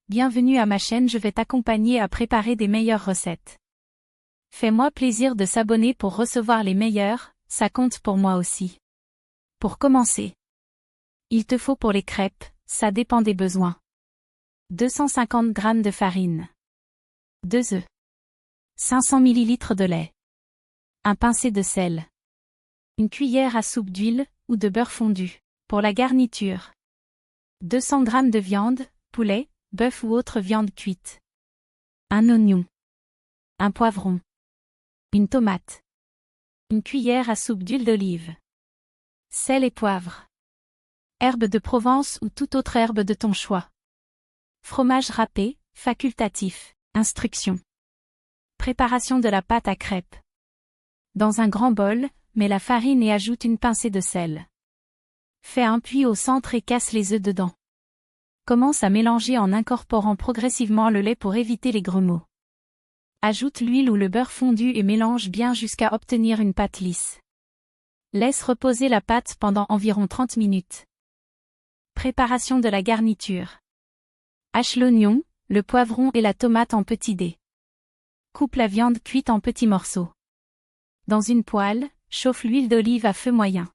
bienvenue à ma chaîne, je vais t'accompagner à préparer des meilleures recettes. Fais-moi plaisir de s'abonner pour recevoir les meilleures, ça compte pour moi aussi. Pour commencer, il te faut pour les crêpes, ça dépend des besoins. 250 g de farine, 2 œufs, 500 ml de lait, un pincé de sel, une cuillère à soupe d'huile ou de beurre fondu. Pour la garniture, 200 g de viande, poulet, bœuf ou autre viande cuite, un oignon, un poivron, une tomate, une cuillère à soupe d'huile d'olive, sel et poivre, herbe de Provence ou toute autre herbe de ton choix. Fromage râpé, facultatif. Instructions. Préparation de la pâte à crêpes. Dans un grand bol, mets la farine et ajoute une pincée de sel. Fais un puits au centre et casse les œufs dedans. Commence à mélanger en incorporant progressivement le lait pour éviter les grumeaux. Ajoute l'huile ou le beurre fondu et mélange bien jusqu'à obtenir une pâte lisse. Laisse reposer la pâte pendant environ 30 minutes. Préparation de la garniture. Hache l'oignon, le poivron et la tomate en petits dés. Coupe la viande cuite en petits morceaux. Dans une poêle, chauffe l'huile d'olive à feu moyen.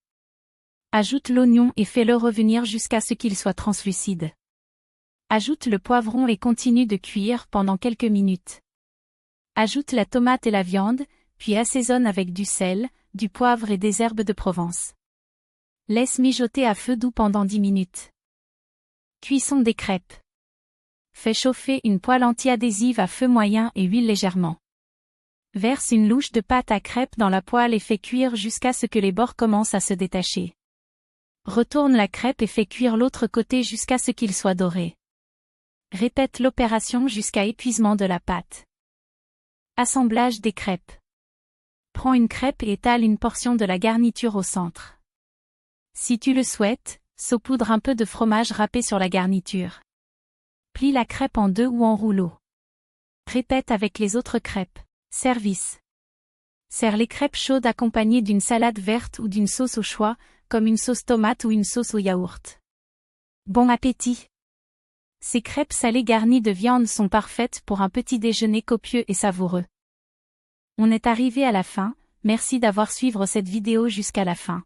Ajoute l'oignon et fais-le revenir jusqu'à ce qu'il soit translucide. Ajoute le poivron et continue de cuire pendant quelques minutes. Ajoute la tomate et la viande, puis assaisonne avec du sel, du poivre et des herbes de Provence. Laisse mijoter à feu doux pendant 10 minutes. Cuisson des crêpes. Fais chauffer une poêle anti-adhésive à feu moyen et huile légèrement. Verse une louche de pâte à crêpes dans la poêle et fais cuire jusqu'à ce que les bords commencent à se détacher. Retourne la crêpe et fais cuire l'autre côté jusqu'à ce qu'il soit doré. Répète l'opération jusqu'à épuisement de la pâte. Assemblage des crêpes. Prends une crêpe et étale une portion de la garniture au centre. Si tu le souhaites, saupoudre un peu de fromage râpé sur la garniture. Plie la crêpe en deux ou en rouleau. Répète avec les autres crêpes. Service. Sers les crêpes chaudes accompagnées d'une salade verte ou d'une sauce au choix, comme une sauce tomate ou une sauce au yaourt. Bon appétit! Ces crêpes salées garnies de viande sont parfaites pour un petit déjeuner copieux et savoureux. On est arrivé à la fin, merci d'avoir suivi cette vidéo jusqu'à la fin.